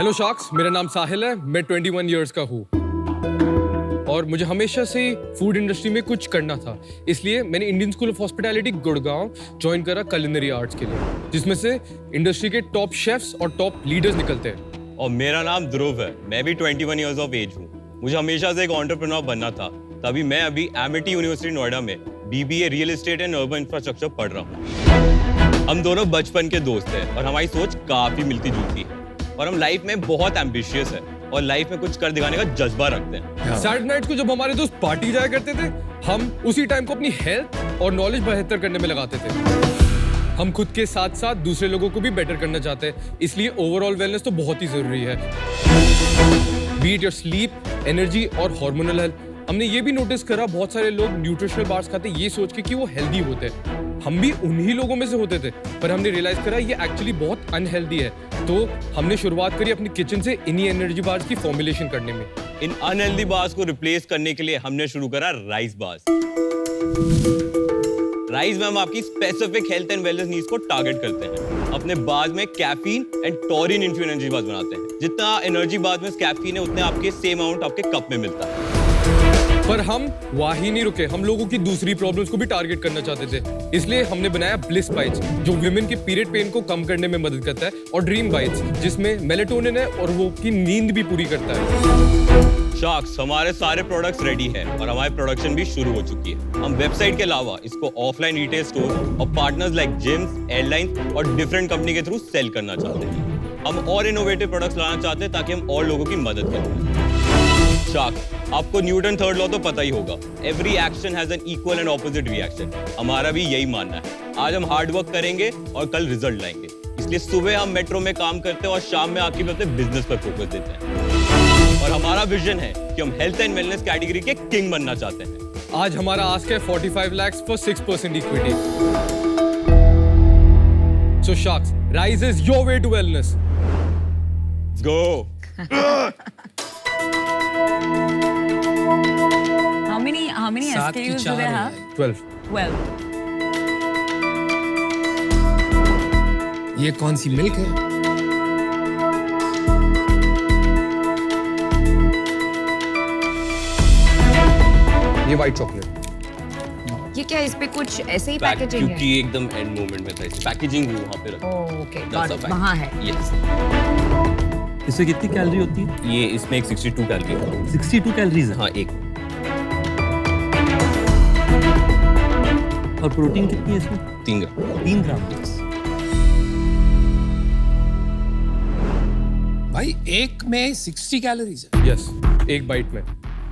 Hello sharks, मेरा नाम साहिल है। मैं 21 इयर्स का हूँ और मुझे हमेशा से फूड इंडस्ट्री में कुछ करना था। इसलिए मैंने Indian school of hospitality Gurgaon join करा कुलिनरी आर्ट्स के लिए, जिसमें से इंडस्ट्री के टॉप शेफ्स और टॉप लीडर्स निकलते हैं। और मेरा नाम ध्रुव है। मैं भी 21 इयर्स ऑफ एज हूँ। मुझे हमेशा से एक एंटरप्रेन्योर बनना था, तभी मैं अभी एमिटी यूनिवर्सिटी नोएडा में BBA real estate and urban infrastructure पढ़ रहा हूँ। हम दोनों बचपन के दोस्त हैं और हमारी सोच काफी मिलती जुलती है और हम लाइफ में बहुत एम्बिशियस है और लाइफ में कुछ कर दिखाने का जज्बा रखते हैं। सैटरडे नाइट को जब हमारे दोस्त पार्टी जाया करते थे, हम उसी टाइम को अपनी हेल्थ और नॉलेज बेहतर करने में लगाते थे। हम खुद के साथ साथ दूसरे लोगों को भी बेटर करना चाहते हैं, इसलिए ओवरऑल वेलनेस तो बहुत ही जरूरी है। B it your sleep, energy और हार्मोनल हेल्थ। हमने ये भी नोटिस करा, बहुत सारे लोग न्यूट्रिशनल बार्स खाते ये सोच के कि वो हेल्दी होते हैं। हम भी उन्हीं लोगों में से होते थे, पर हमने रियलाइज करा ये एक्चुअली बहुत अनहेल्दी है। तो हमने शुरुआत करी अपनी किचन से इन्हीं एनर्जी बार्स की फॉर्मुलेशन करने में। इन अनहेल्दी बार्स को रिप्लेस करने के लिए हमने शुरू करा राइस बार्स। राइस में हम आपकी specific health and wellness needs को टारगेट करते हैं। अपने बार्स में caffeine and taurine infuse energy bars बनाते हैं। जितना एनर्जी बार्स में कैफीन है, उतने आपके सेम अमाउंट आपके कप में मिलता है। पर हम वहीं नहीं रुके, हम लोगों की दूसरी प्रॉब्लम्स को भी टारगेट करना चाहते थे। इसलिए हमने बनाया ब्लिस बाइट्स, जो वुमेन के पीरियड पेन को कम करने में मदद करता है, और ड्रीम बाइट्स, जिसमें मेलेटोनिन है और वो की नींद भी पूरी करता है। शार्क्स, हमारे सारे प्रोडक्ट्स रेडी है और हमारी प्रोडक्शन भी शुरू हो चुकी है। हम वेबसाइट के अलावा इसको ऑफलाइन रिटेल स्टोर और पार्टनर्स लाइक जिम्स, एयरलाइंस और डिफरेंट कंपनी के थ्रू सेल करना चाहते हैं। हम और इनोवेटिव प्रोडक्ट्स लाना चाहते हैं ताकि हम और लोगों की मदद करें। शार्क्स, आपको न्यूटन थर्ड लॉ तो पता ही होगा, every action has an equal and opposite reaction. हमारा भी यही मानना है। आज हम हार्ड वर्क करेंगे और कल रिजल्ट लाएंगे। इसलिए सुबह हम मेट्रो में काम करते हैं और शाम में आके भी अपने बिजनेस पर फोकस देते हैं। और हमारा विजन है कि हम हेल्थ एंड वेलनेस कैटेगरी के किंग बनना चाहते हैं। आज हमारा आस्क है 45 lakhs for 6% equity. So sharks, rise is your way to wellness. Let's go. How many SKUs do they have? 12. 12. ये कौन सी मिल्क है? ये व्हाइट चॉकलेट। ये क्या इस पे कुछ ऐसे ही पैकेजिंग है? क्योंकि एकदम एंड मोमेंट में था, इस पैकेजिंग भी वहाँ पे रखा। Oh okay, That's a fact. वहाँ है। Yes. इसमें कितनी कैलोरी होती है? ये इसमें एक 62 कैलोरी है। 62 कैलोरीज है। हाँ, एक। और प्रोटीन कितनी है इसमें? 3 ग्राम। 3 ग्राम। भाई एक में 60 कैलोरीज है। यस, एक बाइट में।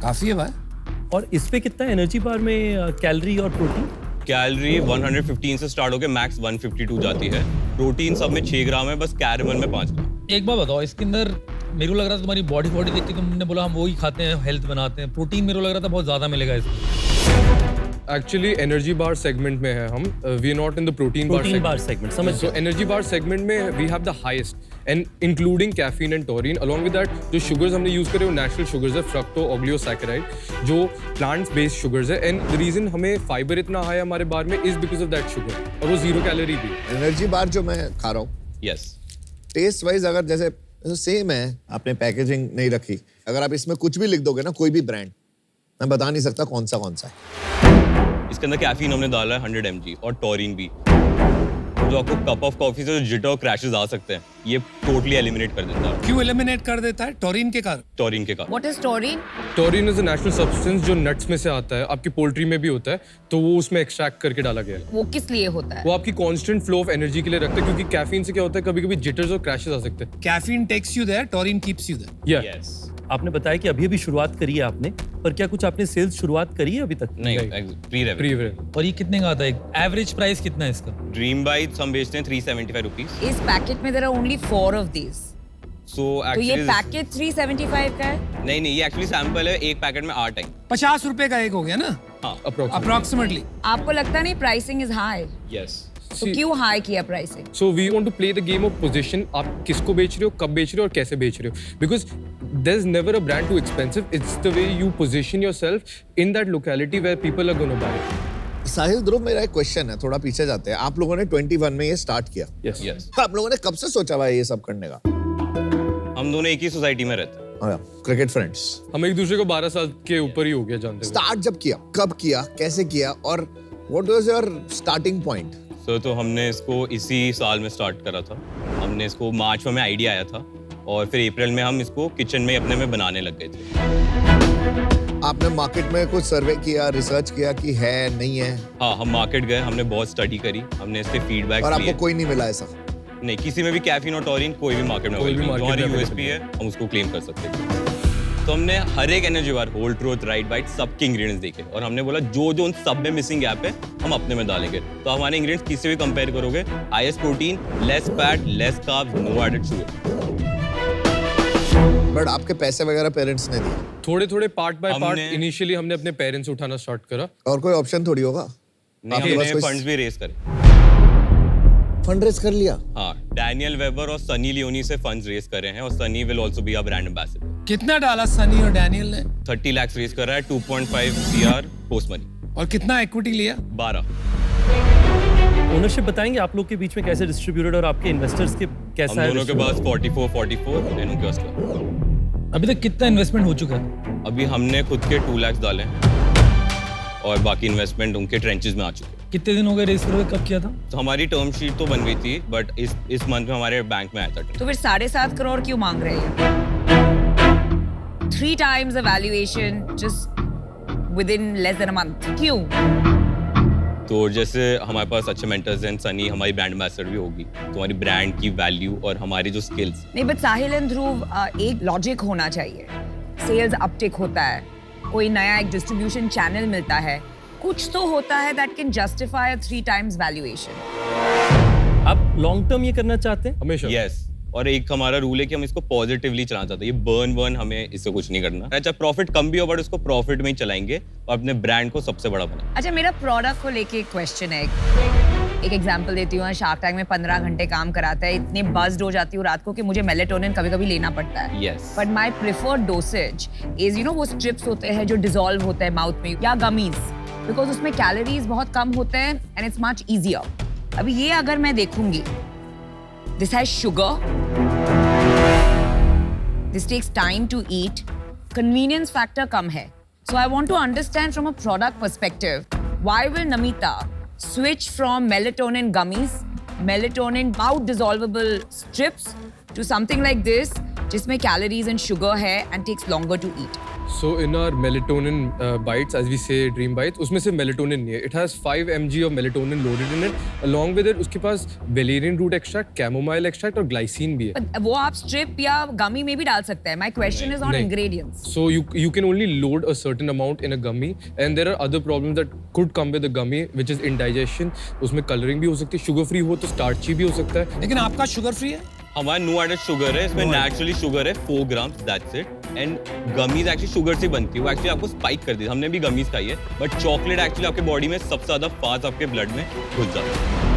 काफी है भाई। और इस पे कितना एनर्जी बार में कैलोरी और प्रोटीन? कैलोरी 115 से स्टार्ट होकर मैक्स 152 जाती है। प्रोटीन सब में 6 ग्राम है, बस कैरेमल में 5 ग्राम। एक बात बताओ, इसके अंदर मेरे को लग रहा था तुम्हारी बॉडी देख के तुमने बोला हम वही खाते हैं, हेल्थ बनाते हैं। प्रोटीन मेरे को लग रहा था बहुत ज्यादा मिलेगा इसमें। एक्चुअली एनर्जी बार सेगमेंट में है हम, we are not in the protein bar segment. समझ सो एनर्जी बार सेगमेंट में we have the highest and including caffeine and taurine. Along with that जो शुगर्स हमने यूज करे वो नेचुरल शुगर्स है, फ्रक्टो ऑग्लियोसैकेराइड, जो प्लांट्स बेस्ड शुगर्स है। And the reason हमें फाइबर इतना हाई हमारे बार में is because of that sugar, और वो 0 कैलोरी भी। एनर्जी बार जो मैं खा रहा हूँ, यस, टेस्ट वाइज अगर जैसे सेम है, आपने पैकेजिंग नहीं रखी, अगर आप इसमें कुछ भी लिख दोगे ना, कोई भी ब्रांड, मैं बता नहीं सकता कौन सा है। इसके अंदर कैफीन हमने डाला है 100 mg और टॉरिन भी, जो आपको कप ऑफ कॉफी से जो जिटर और क्रैशेस आ सकते हैं, ये टोटली एलिमिनेट कर देता है। क्यों एलिमिनेट कर देता है? टॉरिन के कारण। टॉरिन के कारण। What is taurine? Taurine is a natural substance जो नट्स में से आता है, आपकी पोल्ट्री में भी होता है, तो वो उसमें एक्सट्रैक्ट करके डाला गया है। वो किस लिए होता है? वो आपकी कांस्टेंट फ्लो ऑफ एनर्जी के लिए रखता है, क्योंकि कैफीन से क्या होता है, कभी-कभी जिटर्स और क्रैशेस आ सकते हैं। Caffeine takes you there, taurine keeps you there. या यस। आपने बताया कि अभी शुरुआत करी है आपने, पर क्या कुछ आपने सेल्स शुरुआत करी है अभी तक? नहीं, प्री रेवेन्यू। और ये कितने का आता है? एवरेज प्राइस कितना है इसका? ड्रीम बाइट्स हम बेचते हैं 375 रुपीज। इस पैकेट में there are only 4 of these. सो तो ये एक्चुअली पैकेट 375 का है? नहीं, ये एक्चुअली सैंपल है, एक पैकेट में 8 है। 50 रुपए का एक हो गया ना हाँ, अप्रोक्सीमेटली। आपको लगता नहीं प्राइसिंग इज हाई? यस। तो क्यों हाई किया pricing? So we want to play the game of position. आप किसको बेच रहे हो, कब बेच रहे हो और कैसे बेच रहे हो, because there is never a brand too expensive, it's the way you position yourself in that locality where people are gonna buy. Sahil Dhruv, मेरा एक क्वेश्चन है, थोड़ा पीछे जाते हैं। आप लोगों ने 21 में ये स्टार्ट किया। यस। यस। आप लोगों ने कब से सोचा भाई ये सब करने का? हम दोनों एक ही सोसाइटी में रहते हैं। Cricket friends. हम एक दूसरे को 12 साल के ऊपर ही हो गया जानते हुए। स्टार्ट जब किया, कब किया, कैसे किया और what was your starting point? तो हमने इसको इसी साल में स्टार्ट करा था। हमने इसको मार्च में हमें आइडिया आया था और फिर अप्रैल में हम इसको किचन में अपने में बनाने लग गए थे। आपने मार्केट में कुछ सर्वे किया, रिसर्च किया कि है नहीं है? हाँ, हम मार्केट गए, हमने बहुत स्टडी करी, हमने इसके फीडबैक और आपको कोई नहीं मिला ऐसा? नहीं, किसी में भी कैफीन और टॉरिन कोई भी मार्केट में कोई भी हमारी market में यूएसपी है, हम उसको क्लेम कर सकते थे। तो हमने हर एक energy bar, Whole Truth, RiteBite, सबके इंग्रेडिएंट्स देखे और हमने बोला जो जो उन सब में मिसिंग गैप है हम अपने में डालेंगे। तो हमारे इंग्रेडिएंट्स किसी से भी कंपेयर करोगे, highest protein, less fat, less carbs, no added sugar. But आपके पैसे वगैरह पेरेंट्स ने दिए? थोड़े थोड़े पार्ट बाय पार्ट हमने- इनिशियली हमने अपने पेरेंट्स से उठाना स्टार्ट करा। और कोई ऑप्शन थोड़ी होगा? नहीं, आपके पास हमने कोई फंड्स भी रेस करे। फंड रेज कर लिया? हाँ, डैनियल वेबर और सनी लियोनी से फंड्स रेस करे हैं और Sunny will also be a brand ambassador. कितना डाला सनी और डैनियल ने 30 लाख रेस कर रहा है, 2.5 CR पोस्ट मनी, और कितना इक्विटी लिया? 12। ओनरशिप बताएंगे आप लोग के बीच में कैसे डिस्ट्रीब्यूटेड और आपके इन्वेस्टर्स के हम कैसा है? दोनों के पास 44 एंड उनके पास का। अभी तक कितना इन्वेस्टमेंट हो चुका है? अभी हमने खुद के 2 लाख डाले हैं और बाकी इन्वेस्टमेंट उनके ट्रेंचेस में आ चुके हैं। कितने दिन हो गए रेस करके? कब किया था? तो हमारी टर्म शीट तो बन गई थी, बट इस मंथ में हमारे बैंक में आया था। तो फिर 7.5 करोड़ क्यों मांग रहे हैं? 3 times the valuation just within less than a month. क्यों? तो जैसे हमारे पास अच्छे मेंटर्स हैं, सनी हमारी ब्रांड एम्बेसडर भी होगी, तो हमारी ब्रांड की वैल्यू और हमारी जो स्किल्स। नहीं, बट साहिल एंड ध्रुव, एक लॉजिक होना चाहिए। सेल्स अपटिक होता है, कोई नया एक डिस्ट्रीब्यूशन चैनल मिलता है, कुछ तो होता है that can justify 3 times valuation. आप लॉन्ग टर्म ये करना चाहते हैं? हमेशा। यस, और एक हमारा रूल है कि हम इसको पॉजिटिवली चलाना चाहते हैं। ये बर्न हमें इससे कुछ नहीं करना। अच्छा, प्रॉफिट कम भी हो बट उसको प्रॉफिट में ही चलाएंगे और अपने ब्रांड को सबसे बड़ा बनाएंगे। अच्छा, मेरा प्रोडक्ट को लेके एक क्वेश्चन है। एक एग्जांपल देती हूँ। शार्क टैंक में 15 घंटे काम कराता है, इतने बज्ड हो जाती हूँ रात को कि मुझे मेलेटोनिन कभी-कभी लेना पड़ता है। Yes. But my preferred dosage is वो स्ट्रिप्स होते हैं जो डिसॉल्व होते हैं माउथ में, या गमीज, बिकॉज उसमें कैलोरीज बहुत कम होते हैं एंड इट्स मच इजियर। अभी ये अगर मैं देखूंगी, this has sugar, this takes time to eat, convenience factor कम है. So I want to understand from a product perspective, why will Namita switch from melatonin gummies, melatonin mouth dissolvable strips to something like this, जिसमें calories and sugar है and takes longer to eat? So in our melatonin bites, as we say dream bites, उसमें से melatonin नहीं है. It has 5 mg of melatonin loaded in it. Along with it, उसके पास valerian root extract, chamomile extract और glycine भी है. But वो आप strip या gummy में भी डाल सकते हैं. My question is on नहीं. ingredients. So you can only load a certain amount in a gummy, and there are other problems that could come with the gummy, which is indigestion. उसमें coloring भी हो सकती है. Sugar free हो तो starchy भी हो सकता है. लेकिन आपका शुगर फ्री है? हमारा नो एडेड शुगर है, इसमें नेचुरली शुगर है 4 grams, that's it. And gummies actually sugar से बनती है, वो एक्चुअली आपको स्पाइक कर दी। हमने भी गमीज खाई है, बट चॉकलेट एक्चुअली आपके बॉडी में सबसे ज्यादा फास्ट आपके ब्लड में घुस जाता है।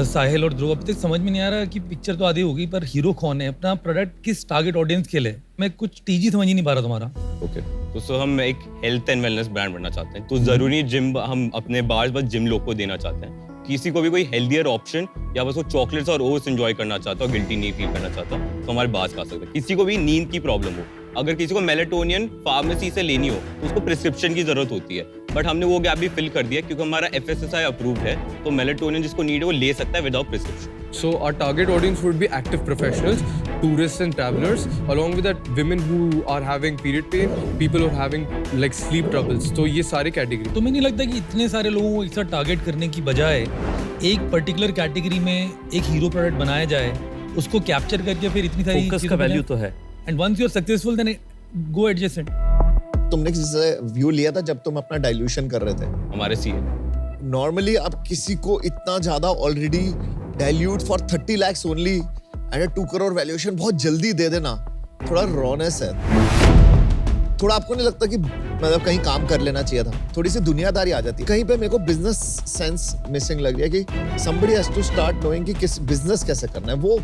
साहिल और ध्रुव, अभी तक समझ में नहीं आ रहा कि पिक्चर तो आधी होगी, पर हीरो कौन है, अपना प्रोडक्ट किस टारगेट ऑडियंस के लिए? मैं कुछ टीजी समझ ही नहीं पा रहा तुम्हारा। ओके, तो सो हम एक हेल्थ एंड वेलनेस ब्रांड बनना चाहते हैं, तो जरूरी जिम हम अपने बार्स बस जिम लोग को देना चाहते हैं। किसी को भी कोई हेल्दियर ऑप्शन या बस वो चॉकलेट्स और ओट्स एंजॉय करना चाहता हो, गिल्टी नहीं फील करना चाहता, तो हमारे बार्स खा सकते हैं। किसी को भी नींद की प्रॉब्लम हो, अगर किसी को मेलेटोनियन फार्मेसी से लेनी हो तो उसको प्रिस्क्रिप्शन की जरूरत होती है, बट हमने वो गैप भी फिल कर दिया क्योंकि हमारा FSSAI अप्रूव्ड है, तो मेलेटोनियन जिसको नीड है वो ले सकता है without prescription. So our target audience would be active professionals, tourists and travelers, along with that women who are having period pain, people who are having like sleep troubles. तो ये सारे कैटेगरी। तुम्हें नहीं लगता कि इतने सारे लोगों को एक साथ टारगेट करने की बजाय एक पर्टिकुलर कैटेगरी में एक हीरो प्रोडक्ट बनाया जाए, उसको कैप्चर करके फिर इतनी सारी फोकस का वैल्यू तो है। And once you are successful then go adjacent. तुमने किसी से व्यू लिया था जब तुम अपना डाइल्यूशन कर रहे थे? हमारे CA नॉर्मली आप किसी को इतना ज्यादा already dilute for 30 lakhs only and 2 crore valuation बहुत जल्दी दे देना, थोड़ा रॉनेस है। थोड़ा आपको नहीं लगता कि मतलब कहीं काम कर लेना चाहिए था? थोड़ी सी दुनियादारी आ जाती है कहीं पे। मेरे को बिजनेस सेंस मिसिंग लग रही है कि somebody has to start knowing कि किस बिजनेस कैसे करना है। वो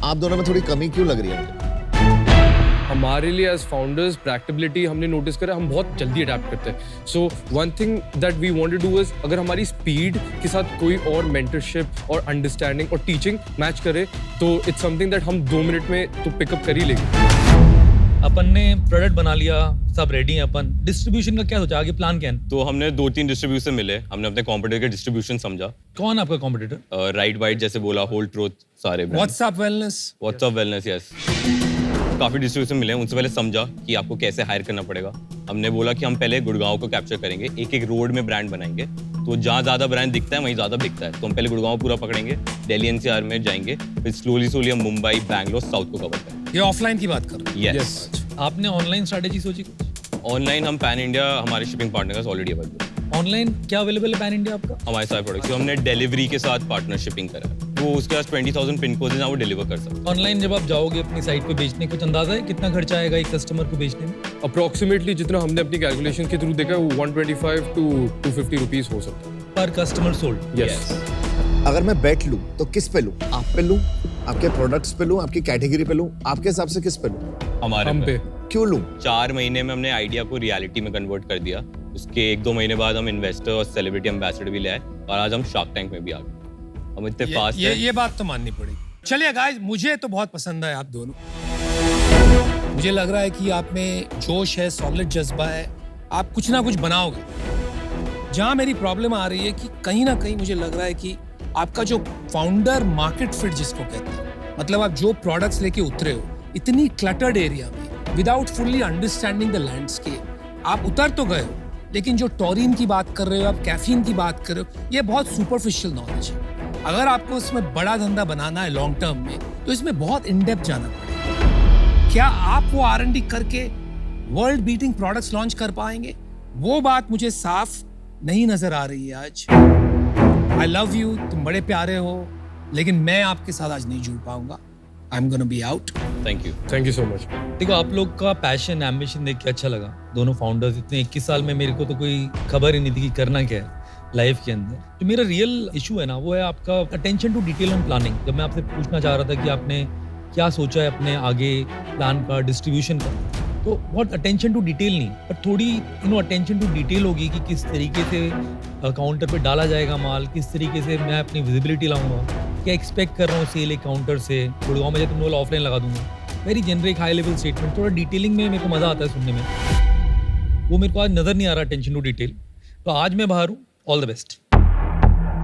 आप दोनों में थोड़ी कमी क्यों लग रही है मुझे? हमारे लिए एज फाउंडर्स प्रैक्टिबिलिटी हमने नोटिस करा, हम बहुत जल्दी अडेप्ट करते हैं. So one thing that we want to do is, अगर हमारी स्पीड के साथ कोई और मेंटरशिप और अंडरस्टैंडिंग और टीचिंग मैच करे तो इट्स समथिंग दैट हम 2 मिनट में तो पिकअप कर ही लेंगे. अपन ने प्रोडक्ट बना लिया, सब रेडी है, अपन डिस्ट्रीब्यूशन का क्या सोचा, आगे प्लान क्या है? तो हमने 2-3 डिस्ट्रीब्यूशन मिले, हमने अपने कॉम्पिटिटर के डिस्ट्रीब्यूशन समझा. कौन है आपका कॉम्पिटिटर? राइट बाइट जैसे बोला, होल ट्रूथ, सारे WhatsApp wellness. WhatsApp wellness, yes. काफी डिस्ट्रीब्यूशन मिले, उनसे पहले समझा कि आपको कैसे हायर करना पड़ेगा. हमने बोला कि हम पहले गुड़गांव को कैप्चर करेंगे, एक रोड में ब्रांड बनाएंगे, तो जहाँ ज्यादा ब्रांड दिखता है वहीं ज्यादा बिकता है. तो हम पहले गुड़गांव पूरा पकड़ेंगे, दिल्ली एनसीआर में जाएंगे, फिर स्लोली हम मुंबई, बैंगलोर, साउथ को कवर करेंगे. ये ऑफलाइन की बात कर रहे हैं. यस. आपने ऑनलाइन स्ट्रैटेजी सोची कुछ? ऑनलाइन हम पैन इंडिया, हमारे shipping partners already available. Online क्या अवेलेबल है पैन इंडिया आपका? हमारे सारे प्रोडक्ट्स हमने डिलीवरी के साथ पार्टनरशिपिंग करा है. वो उसके पास 20,000 पिन कोड है, वो डिलीवर कर सकते हैं. ऑनलाइन जब आप जाओगे अपनी साइट पे बेचने, कुछ अंदाजा है कितना खर्चा आएगा एक कस्टमर को बेचने में? अप्रोक्सीमेटली जितना हमने अपनी कैलकुलेशन के थ्रू देखा है वो 125 to 250 रुपीस हो सकता है पर कस्टमर सोल्ड. यस. अगर मैं बेट लूं तो किस पे लूं? आप पे लूं, आपके प्रोडक्ट्स पे लूं, आपकी कैटेगरी पे लूं? आपके हिसाब से किस पे लूं? हमारे हम पे. क्यों लूं? 4 महीने में हमने आइडिया को रियलिटी में कन्वर्ट कर दिया. उसके 1-2 महीने बाद हम इन्वेस्टर और सेलिब्रिटी एम्बेसडर भी ले आए और आज हम शार्क टैंक में भी आ गए. हम इतने फास्ट हैं. ये बात तो माननी पड़ेगी. चलिए गाइस, मुझे तो बहुत पसंद है आप दोनों. मुझे लग रहा है कि आप में जोश है, सॉलिड जज्बा है, आप कुछ ना कुछ बनाओगे. जहां मेरी प्रॉब्लम आ रही है कि कहीं ना कहीं मुझे लग रहा है कि आपका जो फाउंडर मार्केट फिट जिसको कहते हैं, मतलब आप जो प्रोडक्ट्स लेके उतरे हो इतनी क्लटर्ड एरिया में without fully understanding the landscape, आप उतर तो गए हो, लेकिन जो टॉरिन की बात कर रहे हो आप, कैफीन की बात कर रहे हो, ये बहुत सुपरफिशियल नॉलेज है. अगर आपको इसमें बड़ा धंधा बनाना है लॉन्ग टर्म में तो इसमें बहुत इन डेप्थ जाना पड़ेगा. क्या आप वो R&D करके वर्ल्ड बीटिंग प्रोडक्ट्स लॉन्च कर पाएंगे? वो बात मुझे साफ नहीं नजर आ रही है आज. आई लव यू, तुम बड़े प्यारे हो, लेकिन मैं आपके साथ आज नहीं जुड़ पाऊंगा. I am gonna be out. Thank you so much. देखो, आप लोग का पैशन, एम्बिशन देख के अच्छा लगा. दोनों फाउंडर्स, इतने 21 साल में मेरे को तो कोई खबर ही नहीं थी कि करना क्या है लाइफ के अंदर. तो मेरा रियल इशू है ना, वो है आपका attention to detail on planning. जब मैं आपसे पूछना चाह रहा था कि आपने क्या सोचा है अपने आगे प्लान का, डिस्ट्रीब्यूशन का, तो बहुत अटेंशन टू डिटेल नहीं, पर थोड़ी अटेंशन टू डिटेल होगी कि किस तरीके से काउंटर पे डाला जाएगा माल, किस तरीके से मैं अपनी विजिबिलिटी लाऊंगा, क्या एक्सपेक्ट कर रहा हूँ सेल एक काउंटर से. गुड़गांव में जब तुम लोग ऑफलाइन लगा दूंगा, very generic high level statement. थोड़ा डिटेलिंग में मेरे को मजा आता है सुनने में, वो मेरे को आज नजर नहीं आ रहा अटेंशन टू डिटेल. तो आज मैं बाहर हूँ. All the best.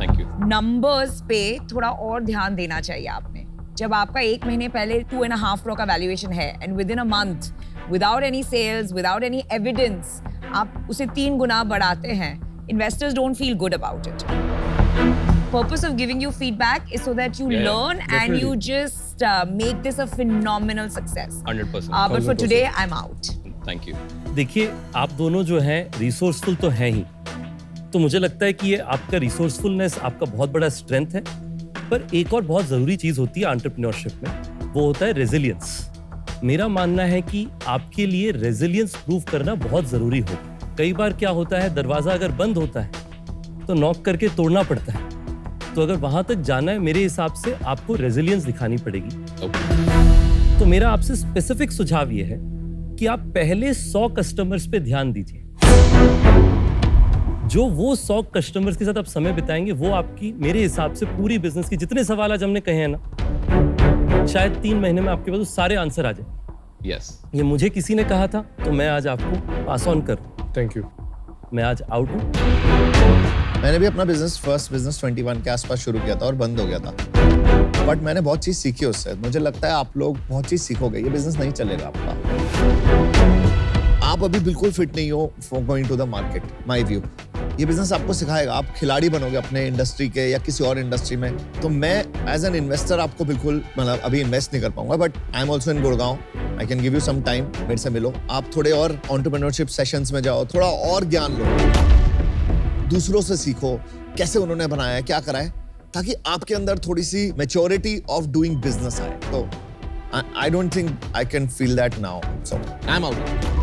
Thank you. Numbers पे थोड़ा और ध्यान देना चाहिए आपने. जब आपका 1 महीने पहले 2.5 करोड़ का वैल्यूएशन है and within a month, without any sales, without any evidence, आप उसे 3 गुना बढ़ाते हैं, investors don't feel good about it. Purpose of giving you feedback is so that you learn and you just make this a phenomenal success. 100%. But for today, I'm out. Thank you. देखिए, आप दोनों जो हैं resourceful तो हैं ही, तो मुझे लगता है कि ये आपका रिसोर्सफुलनेस आपका बहुत बड़ा स्ट्रेंथ है. पर एक और बहुत ज़रूरी चीज़ होती है एंटरप्रेन्योरशिप में, वो होता है रेजिलियंस. मेरा मानना है कि आपके लिए रेजिलियंस प्रूव करना बहुत ज़रूरी होगा. कई बार क्या होता है, दरवाज़ा अगर बंद होता है तो नॉक करके तोड़ना पड़ता है. तो अगर वहाँ तक जाना है, मेरे हिसाब से आपको रेजिलियंस दिखानी पड़ेगी. तो मेरा आपसे स्पेसिफिक सुझाव ये है कि आप पहले 100 कस्टमर्स पे ध्यान दीजिए. जो वो 100 कस्टमर्स के साथ आप समय बिताएंगे, वो आपकी, मेरे हिसाब से, पूरी बिजनेस की जितने सवाल आज हमने कहे हैं ना, शायद 3 महीने में आपके पास वो सारे आंसर आ जाए. यस. ये मुझे किसी ने कहा था, तो मैं आज आपको पास ऑन कर. Thank you. मैं आज आउट हूँ. मैंने भी अपना फर्स्ट बिजनेस 21 के आसपास शुरू किया था और बंद हो गया था. बट मैंने बहुत चीज सीखी उससे. मुझे लगता है आप लोग बहुत चीज सीखोगे. ये बिजनेस नहीं चलेगा आपका. आप अभी बिल्कुल फिट नहीं हो for going to the market. My view, ये बिजनेस आपको सिखाएगा. आप खिलाड़ी बनोगे अपने इंडस्ट्री के या किसी और इंडस्ट्री में. तो मैं एज एन इन्वेस्टर आपको बिल्कुल, मतलब अभी इन्वेस्ट नहीं कर पाऊंगा. But I am also in Gurgaon. I can give you some time. मेरे से मिलो, आप थोड़े और एंटरप्रेन्योरशिप सेशंस में जाओ, थोड़ा और ज्ञान लो, दूसरों से सीखो कैसे उन्होंने बनाया है, क्या करा है, ताकि आपके अंदर थोड़ी सी मैच्योरिटी ऑफ डूइंग बिजनेस आए. तो I don't think I can feel that now. So I am out.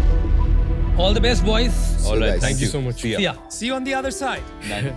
All the best, boys. All right. guys. Thank you so much. See ya. See ya. See you on the other side. Done.